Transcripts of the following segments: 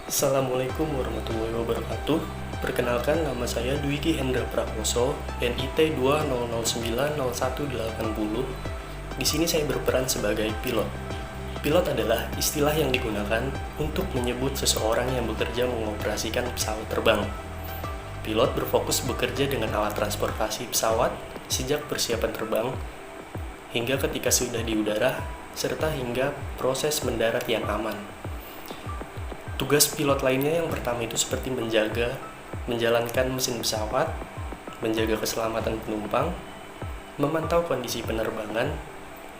Assalamualaikum warahmatullahi wabarakatuh. Perkenalkan, nama saya Dwiki Hendra Prakoso, NIT 200901880. Di sini saya berperan sebagai pilot. Pilot adalah istilah yang digunakan untuk menyebut seseorang yang bekerja mengoperasikan pesawat terbang. Pilot berfokus bekerja dengan alat transportasi pesawat sejak persiapan terbang hingga ketika sudah di udara, serta hingga proses mendarat yang aman. Tugas pilot lainnya yang pertama itu seperti menjalankan mesin pesawat, menjaga keselamatan penumpang, memantau kondisi penerbangan,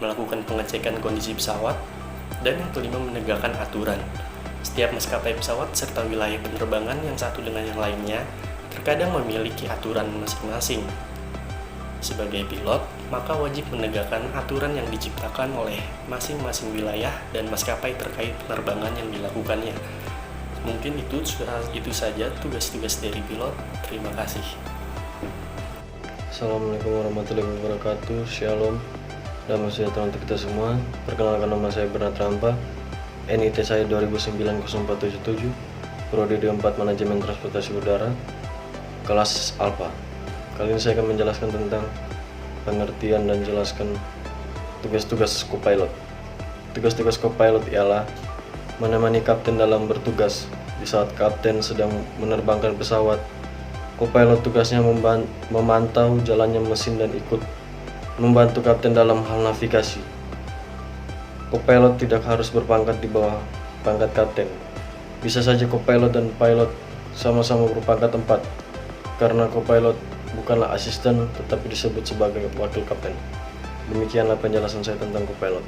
melakukan pengecekan kondisi pesawat, dan yang kelima menegakkan aturan. Setiap maskapai pesawat serta wilayah penerbangan yang satu dengan yang lainnya terkadang memiliki aturan masing-masing. Sebagai pilot, maka wajib menegakkan aturan yang diciptakan oleh masing-masing wilayah dan maskapai terkait penerbangan yang dilakukannya. Mungkin itu saja tugas-tugas dari pilot. Terima kasih. Assalamualaikum warahmatullahi wabarakatuh. Shalom. Damai sejahtera untuk kita semua. Perkenalkan, nama saya Bernard Rampa. NIT saya 2009-0477. Prodi D4 Manajemen Transportasi Udara, kelas Alpha. Kali ini saya akan menjelaskan tentang pengertian dan jelaskan tugas-tugas co-pilot. Tugas-tugas co-pilot ialah menemani kapten dalam bertugas. Di saat kapten sedang menerbangkan pesawat, co-pilot tugasnya memantau jalannya mesin dan ikut membantu kapten dalam hal navigasi. Co-pilot tidak harus berpangkat di bawah pangkat kapten. Bisa saja co-pilot dan pilot sama-sama berpangkat 4, karena co-pilot bukanlah asisten tetapi disebut sebagai wakil kapten. Demikianlah penjelasan saya tentang co-pilot.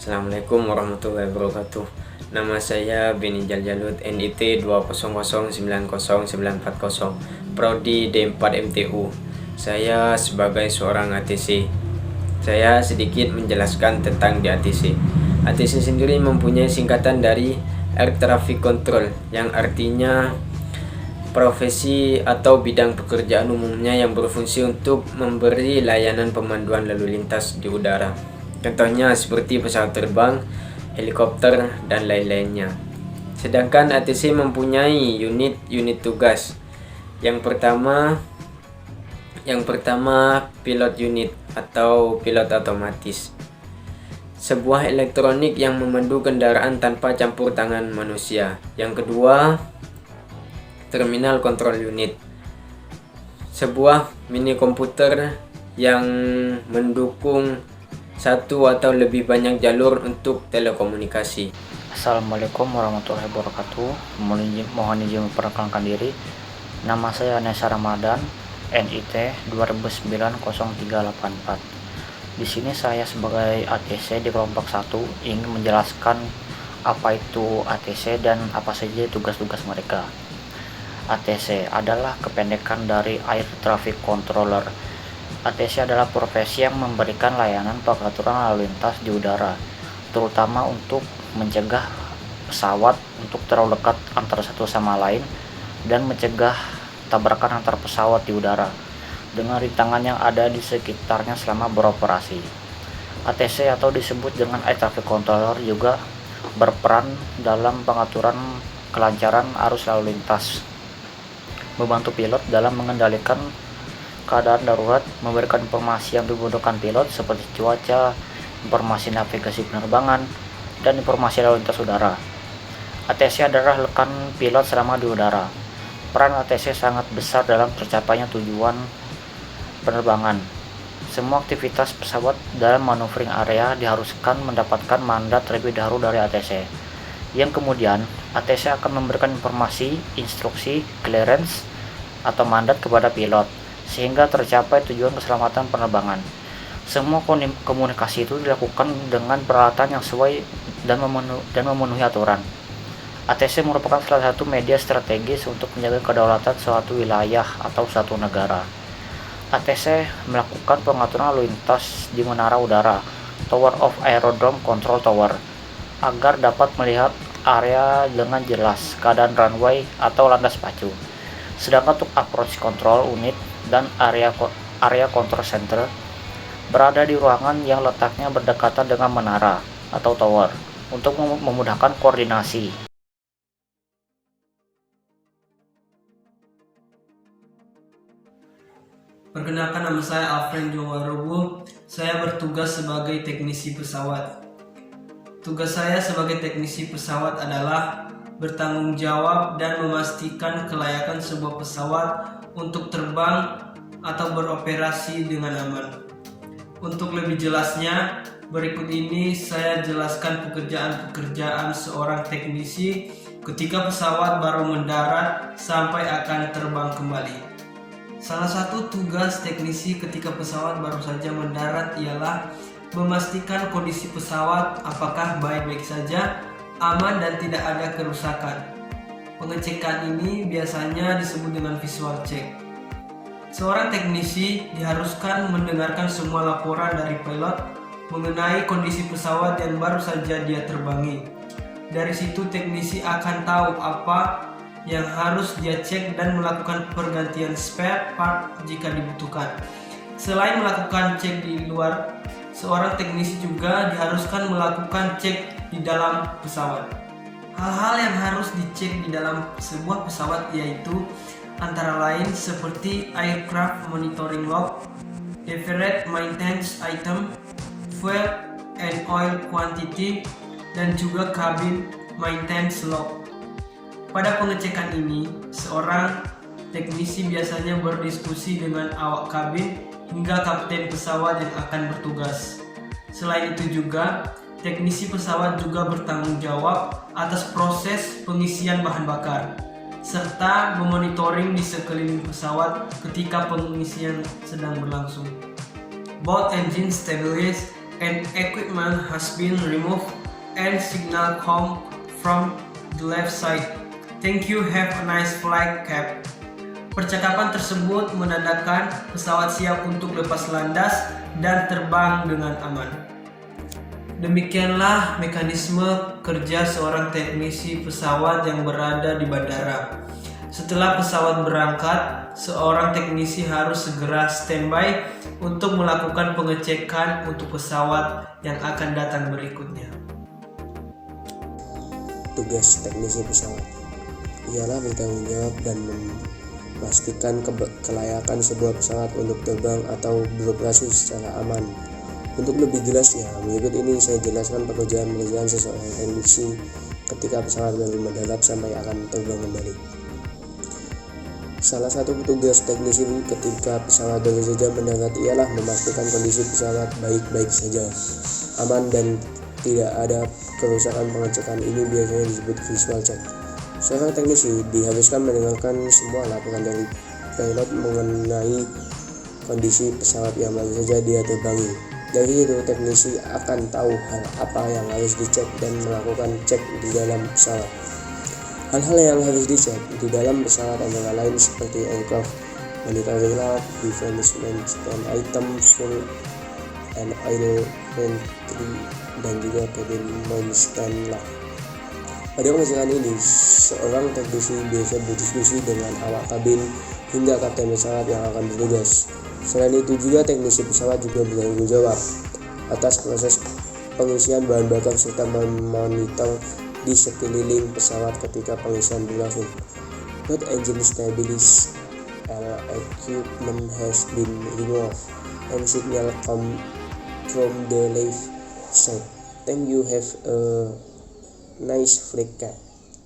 Assalamualaikum warahmatullahi wabarakatuh. Nama saya Beni Jaljalut, NIT 200909040, Prodi D4 MTU. Saya sebagai seorang ATC. Saya sedikit menjelaskan tentang di ATC. ATC sendiri mempunyai singkatan dari Air Traffic Control, yang artinya profesi atau bidang pekerjaan umumnya yang berfungsi untuk memberi layanan pemanduan lalu lintas di udara. Contohnya seperti pesawat terbang, helikopter, dan lain-lainnya. Sedangkan ATC mempunyai unit tugas. Yang pertama pilot unit atau pilot otomatis. Sebuah elektronik yang memandu kendaraan tanpa campur tangan manusia. Yang kedua, terminal control unit. Sebuah mini komputer yang mendukung satu atau lebih banyak jalur untuk telekomunikasi. Assalamualaikum warahmatullahi wabarakatuh. Mohon izin memperkenalkan diri. Nama saya Nesa Ramadan, NIT 2009-0384. Di sini saya sebagai ATC di kelompok 1 ingin menjelaskan apa itu ATC dan apa saja tugas-tugas mereka. ATC adalah kependekan dari Air Traffic Controller. ATC adalah profesi yang memberikan layanan pengaturan lalu lintas di udara, terutama untuk mencegah pesawat untuk terlalu dekat antara satu sama lain dan mencegah tabrakan antar pesawat di udara dengan rintangan yang ada di sekitarnya selama beroperasi. ATC atau disebut dengan Air Traffic Controller juga berperan dalam pengaturan kelancaran arus lalu lintas, membantu pilot dalam mengendalikan keadaan darurat, memberikan informasi yang dibutuhkan pilot seperti cuaca, informasi navigasi penerbangan, dan informasi lalu lintas udara. ATC adalah rekan pilot selama di udara. Peran ATC sangat besar dalam tercapainya tujuan penerbangan. Semua aktivitas pesawat dalam maneuvering area diharuskan mendapatkan mandat terlebih dahulu dari ATC, yang kemudian ATC akan memberikan informasi, instruksi, clearance, atau mandat kepada pilot sehingga tercapai tujuan keselamatan penerbangan. Semua komunikasi itu dilakukan dengan peralatan yang sesuai dan memenuhi aturan. ATC merupakan salah satu media strategis untuk menjaga kedaulatan suatu wilayah atau suatu negara. ATC melakukan pengaturan lalu lintas di menara udara, Tower of Aerodrome Control Tower, agar dapat melihat area dengan jelas, keadaan runway atau landas pacu. Sedangkan untuk approach control unit dan area control center berada di ruangan yang letaknya berdekatan dengan menara atau tower untuk memudahkan koordinasi. Perkenalkan, nama saya Alfred Jowarobo. Saya bertugas sebagai teknisi pesawat. Tugas saya sebagai teknisi pesawat adalah bertanggung jawab dan memastikan kelayakan sebuah pesawat untuk terbang atau beroperasi dengan aman. Untuk lebih jelasnya, berikut ini saya jelaskan pekerjaan-pekerjaan seorang teknisi ketika pesawat baru mendarat sampai akan terbang kembali. Salah satu tugas teknisi ketika pesawat baru saja mendarat ialah memastikan kondisi pesawat apakah baik-baik saja, aman dan tidak ada kerusakan. Pengecekan ini biasanya disebut dengan visual check. Seorang teknisi diharuskan mendengarkan semua laporan dari pilot mengenai kondisi pesawat yang baru saja dia terbangi. Dari situ teknisi akan tahu apa yang harus dia cek dan melakukan pergantian spare part jika dibutuhkan. Selain melakukan cek di luar, seorang teknisi juga diharuskan melakukan cek di dalam pesawat. Hal-hal yang harus dicek di dalam sebuah pesawat yaitu antara lain seperti aircraft monitoring log, deferred maintenance item, fuel and oil quantity, dan juga cabin maintenance log. Pada pengecekan ini, seorang teknisi biasanya berdiskusi dengan awak kabin hingga kapten pesawat yang akan bertugas. Selain itu juga, teknisi pesawat juga bertanggung jawab atas proses pengisian bahan bakar, serta memonitoring di sekeliling pesawat ketika pengisian sedang berlangsung. Both engine stabilized and equipment has been removed and signal come from the left side. Thank you, have a nice flight, Cap. Percakapan tersebut menandakan pesawat siap untuk lepas landas dan terbang dengan aman. Demikianlah mekanisme kerja seorang teknisi pesawat yang berada di bandara. Setelah pesawat berangkat, seorang teknisi harus segera standby untuk melakukan pengecekan untuk pesawat yang akan datang berikutnya. Tugas teknisi pesawat ialah bertanggung jawab dan memastikan kelayakan sebuah pesawat untuk terbang atau beroperasi secara aman. Untuk lebih jelasnya, berikut ini saya jelaskan pekerjaan-pekerjaan seseorang teknisi ketika pesawat baru mendarat sampai akan terbang kembali. Salah satu petugas teknisi ketika pesawat baru saja mendarat ialah memastikan kondisi pesawat baik-baik saja, aman dan tidak ada kerusakan. Pengecekan ini biasanya disebut visual check. Seorang teknisi diharuskan mendengarkan semua laporan dari pilot mengenai kondisi pesawat yang baru saja dia terbangi. Dari itu, teknisi akan tahu hal apa yang harus dicek dan melakukan cek di dalam pesawat. Hal-hal yang harus dicek di dalam pesawat antara lain seperti aircraft monitoring log, defense maintenance item, fuel and oil quantity, dan juga cabin maintenance log. Pada pengecekan ini, seorang teknisi biasa berdiskusi dengan awak kabin hingga kapten pesawat yang akan bertugas. Selain itu juga teknisi pesawat juga bertanggung jawab atas proses pengisian bahan bakar serta memonitor di sekeliling pesawat ketika pengisian berlangsung. Both engine stabilized, all equipment has been removed, and signal come from the left side. Thank you, have a nice flight, Cap.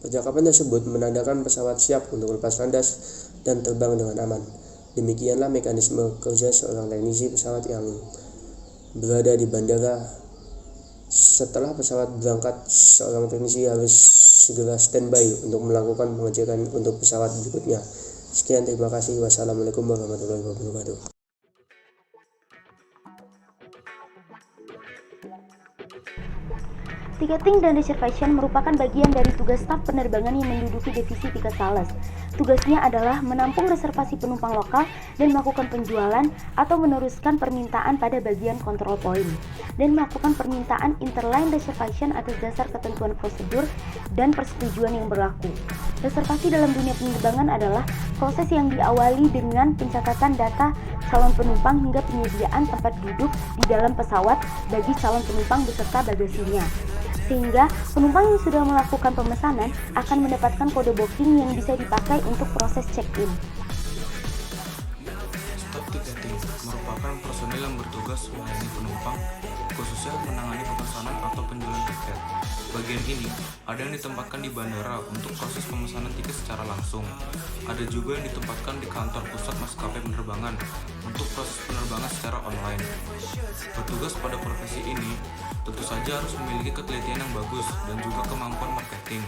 Percakapan tersebut menandakan pesawat siap untuk lepas landas dan terbang dengan aman. Demikianlah mekanisme kerja seorang teknisi pesawat yang berada di bandara. Setelah pesawat berangkat, seorang teknisi harus segera standby untuk melakukan pengecekan untuk pesawat berikutnya. Sekian, terima kasih. Wassalamualaikum warahmatullahi wabarakatuh. Ticketing dan reservation merupakan bagian dari tugas staf penerbangan yang menduduki divisi tiket sales. Tugasnya adalah menampung reservasi penumpang lokal dan melakukan penjualan atau meneruskan permintaan pada bagian control point, dan melakukan permintaan interline reservation atas dasar ketentuan prosedur dan persetujuan yang berlaku. Reservasi dalam dunia penerbangan adalah proses yang diawali dengan pencatatan data calon penumpang hingga penyediaan tempat duduk di dalam pesawat bagi calon penumpang beserta bagasinya. Sehingga penumpang yang sudah melakukan pemesanan akan mendapatkan kode booking yang bisa dipakai untuk proses check-in. Staf tiketing merupakan personil yang bertugas melayani penumpang, khususnya menangani pemesanan atau penjualan tiket. Bagian ini ada yang ditempatkan di bandara untuk proses pemesanan tiket secara langsung. Ada juga yang ditempatkan di kantor pusat maskapai penerbangan untuk proses penerbangan secara online. Bertugas pada profesi ini tentu saja harus memiliki ketelitian yang bagus dan juga kemampuan marketing.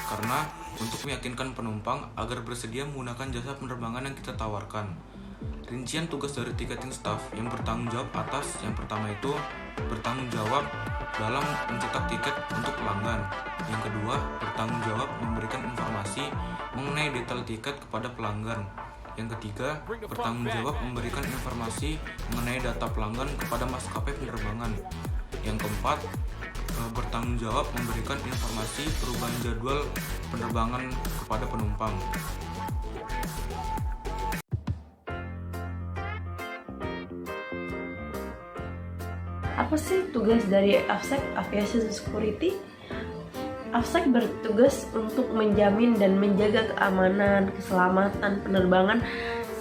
Karena untuk meyakinkan penumpang agar bersedia menggunakan jasa penerbangan yang kita tawarkan. Rincian tugas dari tiketing staff yang bertanggung jawab atas yang pertama itu bertanggung jawab dalam mencetak tiket untuk pelanggan. Yang kedua, bertanggung jawab memberikan informasi mengenai detail tiket kepada pelanggan. Yang ketiga, bertanggung jawab memberikan informasi mengenai data pelanggan kepada maskapai penerbangan. Yang keempat, bertanggung jawab memberikan informasi perubahan jadwal penerbangan kepada penumpang. Apa sih tugas dari AFSEC Aviation Security? AFSEC bertugas untuk menjamin dan menjaga keamanan, keselamatan penerbangan,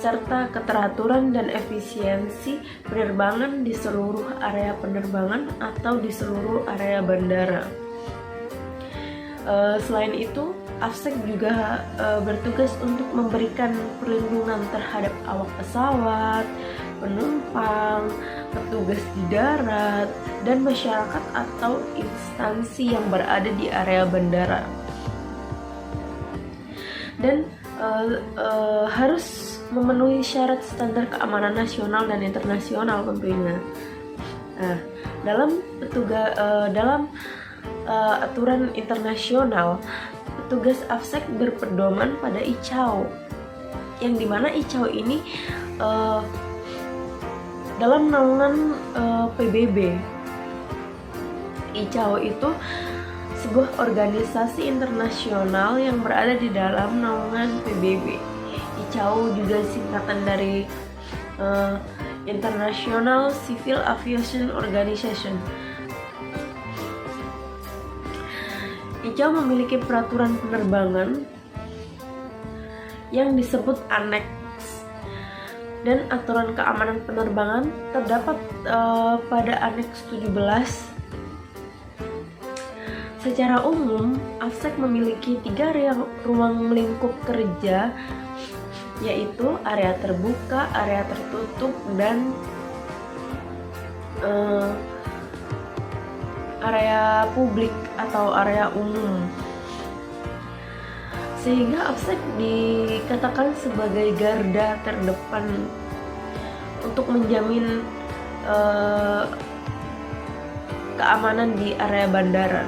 serta keteraturan dan efisiensi penerbangan di seluruh area penerbangan atau di seluruh area bandara. Selain itu, AFSEC juga bertugas untuk memberikan perlindungan terhadap awak pesawat, penumpang, petugas di darat, dan masyarakat atau instansi yang berada di area bandara. Dan harus memenuhi syarat standar keamanan nasional dan internasional tentunya. Nah, dalam aturan internasional, petugas AFSEC berpedoman pada ICAO, yang dimana ICAO ini dalam naungan PBB. ICAO itu sebuah organisasi internasional yang berada di dalam naungan PBB. ICAO juga singkatan dari International Civil Aviation Organization. ICAO memiliki peraturan penerbangan yang disebut Annex, dan aturan keamanan penerbangan terdapat pada Annex 17. Secara umum, AFSEC memiliki 3 ruang lingkup kerja, yaitu area terbuka, area tertutup, dan area publik atau area umum. Sehingga AFSEC dikatakan sebagai garda terdepan untuk menjamin keamanan di area bandara.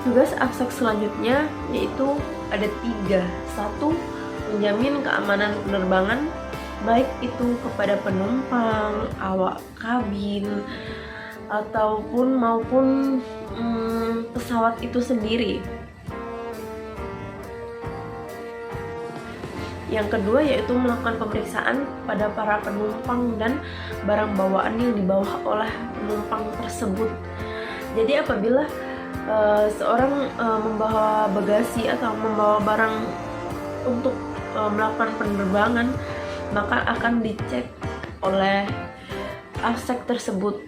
Tugas AFSEC selanjutnya yaitu ada 3. 1. Menjamin keamanan penerbangan, baik itu kepada penumpang, awak kabin, maupun pesawat itu sendiri. Yang kedua yaitu melakukan pemeriksaan pada para penumpang dan barang bawaan yang dibawa oleh penumpang tersebut. Jadi apabila seorang membawa bagasi atau membawa barang untuk melakukan penerbangan, maka akan dicek oleh AFSEC tersebut,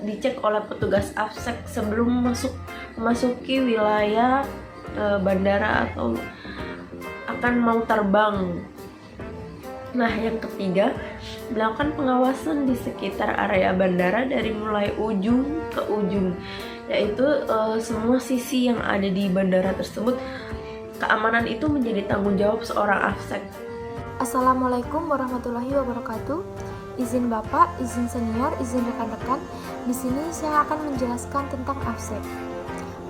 dicek oleh petugas AFSEC sebelum memasuki wilayah bandara atau akan mau terbang. Nah, yang ketiga, melakukan pengawasan di sekitar area bandara dari mulai ujung ke ujung, yaitu semua sisi yang ada di bandara tersebut. Keamanan itu menjadi tanggung jawab seorang AFSEC. Assalamualaikum warahmatullahi wabarakatuh. Izin Bapak, izin senior, izin rekan-rekan. Di sini saya akan menjelaskan tentang AFSEC.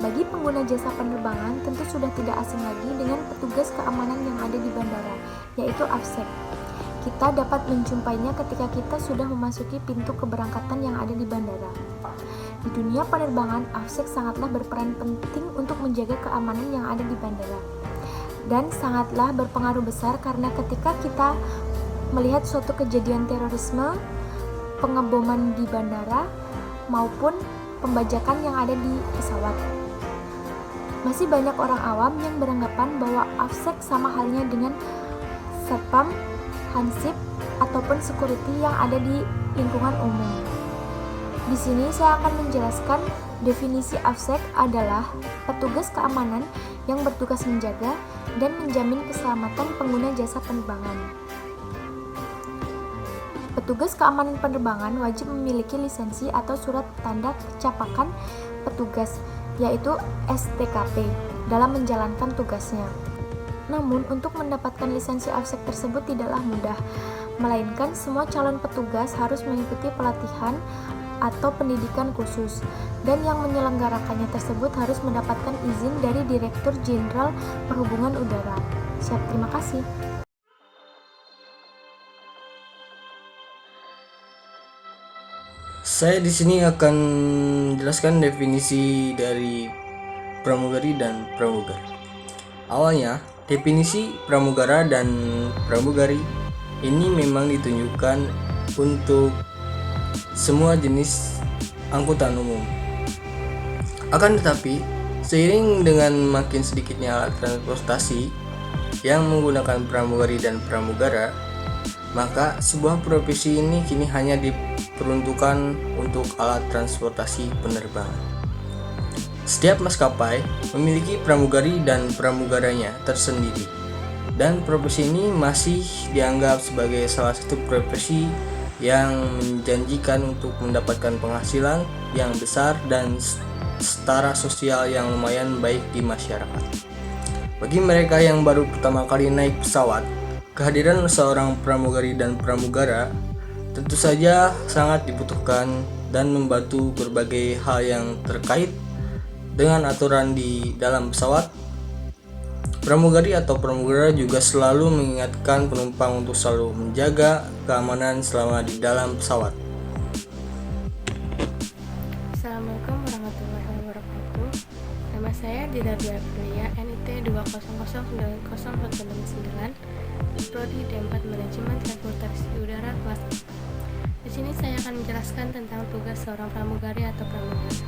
Bagi pengguna jasa penerbangan tentu sudah tidak asing lagi dengan petugas keamanan yang ada di bandara, yaitu AFSEC. Kita dapat menjumpainya ketika kita sudah memasuki pintu keberangkatan yang ada di bandara. Di dunia penerbangan, AFSEC sangatlah berperan penting untuk menjaga keamanan yang ada di bandara. Dan sangatlah berpengaruh besar karena ketika kita melihat suatu kejadian terorisme, pengeboman di bandara, maupun pembajakan yang ada di pesawat. Masih banyak orang awam yang beranggapan bahwa AFSEC sama halnya dengan Satpam, Hansip, ataupun security yang ada di lingkungan umum. Di sini saya akan menjelaskan definisi AFSEC adalah petugas keamanan yang bertugas menjaga dan menjamin keselamatan pengguna jasa penerbangan. Petugas keamanan penerbangan wajib memiliki lisensi atau surat tanda kecapakan petugas, yaitu STKP, dalam menjalankan tugasnya. Namun, untuk mendapatkan lisensi AFSEC tersebut tidaklah mudah, melainkan semua calon petugas harus mengikuti pelatihan atau pendidikan khusus, dan yang menyelenggarakannya tersebut harus mendapatkan izin dari Direktur Jenderal Perhubungan Udara. Siap, terima kasih. Saya di sini akan menjelaskan definisi dari pramugari dan pramugari. Awalnya, definisi pramugara dan pramugari ini memang ditunjukkan untuk semua jenis angkutan umum. Akan tetapi, seiring dengan makin sedikitnya alat transportasi yang menggunakan pramugari dan pramugara, maka sebuah profesi ini kini hanya diperuntukkan untuk alat transportasi penerbangan. Setiap maskapai memiliki pramugari dan pramugaranya tersendiri, dan profesi ini masih dianggap sebagai salah satu profesi yang menjanjikan untuk mendapatkan penghasilan yang besar dan setara sosial yang lumayan baik di masyarakat. Bagi mereka yang baru pertama kali naik pesawat, kehadiran seorang pramugari dan pramugara tentu saja sangat dibutuhkan dan membantu berbagai hal yang terkait dengan aturan di dalam pesawat. Pramugari atau pramugara juga selalu mengingatkan penumpang untuk selalu menjaga keamanan selama di dalam pesawat. Assalamualaikum warahmatullahi wabarakatuh. Nama saya Dida Aprilia, NIT 2009049, Prodi D4 Manajemen Transportasi Udara kelas. Di sini saya akan menjelaskan tentang tugas seorang pramugari atau pramugari.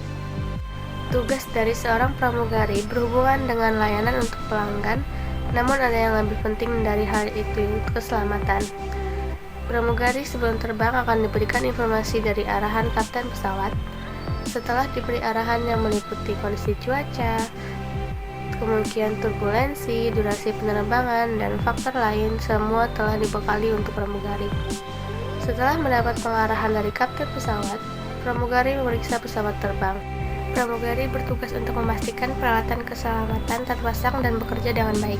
Tugas dari seorang pramugari berhubungan dengan layanan untuk pelanggan, namun ada yang lebih penting dari hal itu, keselamatan. Pramugari sebelum terbang akan diberikan informasi dari arahan kapten pesawat. Setelah diberi arahan yang meliputi kondisi cuaca, kemungkinan turbulensi, durasi penerbangan, dan faktor lain, semua telah dibekali untuk pramugari. Setelah mendapat pengarahan dari kapten pesawat, pramugari memeriksa pesawat terbang. Pramugari bertugas untuk memastikan peralatan keselamatan terpasang dan bekerja dengan baik.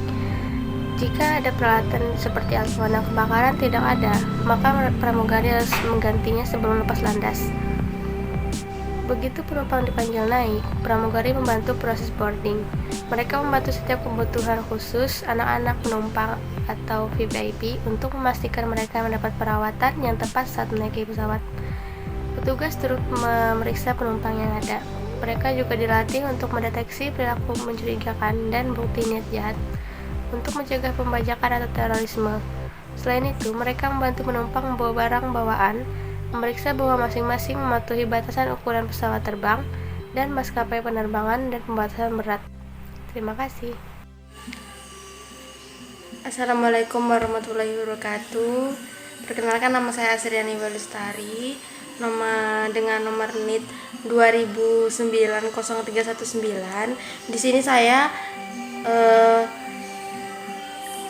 Jika ada peralatan seperti alat pemadam kebakaran tidak ada, maka pramugari harus menggantinya sebelum lepas landas. Begitu penumpang dipanggil naik, pramugari membantu proses boarding. Mereka membantu setiap kebutuhan khusus anak-anak penumpang atau VIP untuk memastikan mereka mendapat perawatan yang tepat saat menaiki pesawat. Petugas turut memeriksa penumpang yang ada. Mereka juga dilatih untuk mendeteksi perilaku mencurigakan dan bukti niat jahat untuk mencegah pembajakan atau terorisme. Selain itu, mereka membantu penumpang membawa barang bawaan, memeriksa bahwa masing-masing mematuhi batasan ukuran pesawat terbang dan maskapai penerbangan dan pembatasan berat. Terima kasih. Assalamualaikum warahmatullahi wabarakatuh. Perkenalkan, nama saya Asriani Balustari, dengan nomor NIT 2009-0319. Di sini saya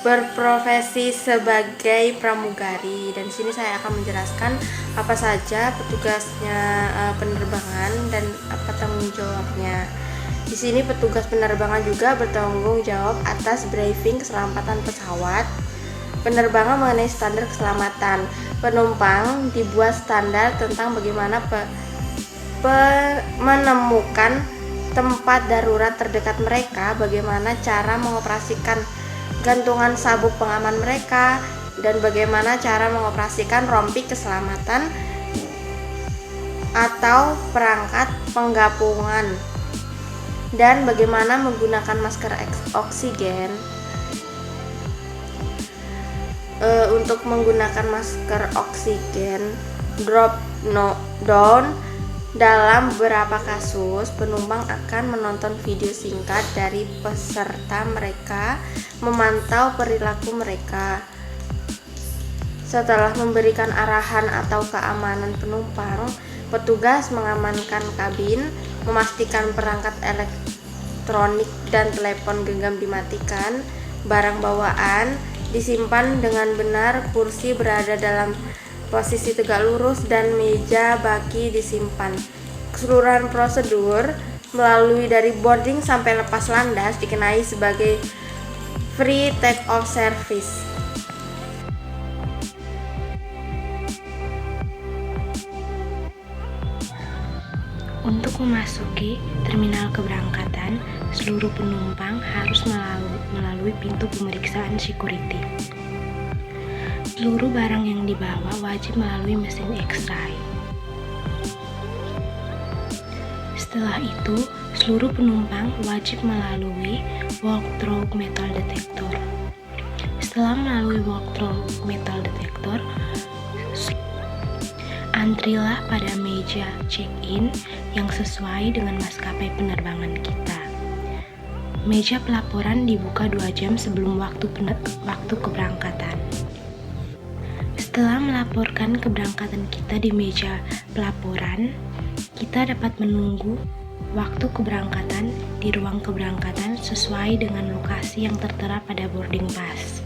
berprofesi sebagai pramugari, dan di sini saya akan menjelaskan apa saja petugasnya penerbangan dan apa tanggung jawabnya. Di sini petugas penerbangan juga bertanggung jawab atas briefing keselamatan pesawat, penerbangan mengenai standar keselamatan penumpang, dibuat standar tentang bagaimana menemukan tempat darurat terdekat mereka, bagaimana cara mengoperasikan gantungan sabuk pengaman mereka, dan bagaimana cara mengoperasikan rompi keselamatan atau perangkat penggapungan, dan bagaimana menggunakan masker oksigen. Untuk menggunakan masker oksigen drop down, dalam beberapa kasus penumpang akan menonton video singkat dari peserta mereka, memantau perilaku mereka. Setelah memberikan arahan atau keamanan penumpang, petugas mengamankan kabin, memastikan perangkat elektronik dan telepon genggam dimatikan, barang bawaan disimpan dengan benar, kursi berada dalam posisi tegak lurus, dan meja baki disimpan. Keseluruhan prosedur melalui dari boarding sampai lepas landas dikenai sebagai free take off service. Untuk memasuki terminal keberangkatan, seluruh penumpang harus melalui pintu pemeriksaan security. Seluruh barang yang dibawa wajib melalui mesin X-ray. Setelah itu, seluruh penumpang wajib melalui walk-through metal detector. Setelah melalui walk-through metal detector, antrilah pada meja check-in yang sesuai dengan maskapai penerbangan kita. Meja pelaporan dibuka 2 jam sebelum waktu keberangkatan. Setelah melaporkan keberangkatan kita di meja pelaporan, kita dapat menunggu waktu keberangkatan di ruang keberangkatan sesuai dengan lokasi yang tertera pada boarding pass.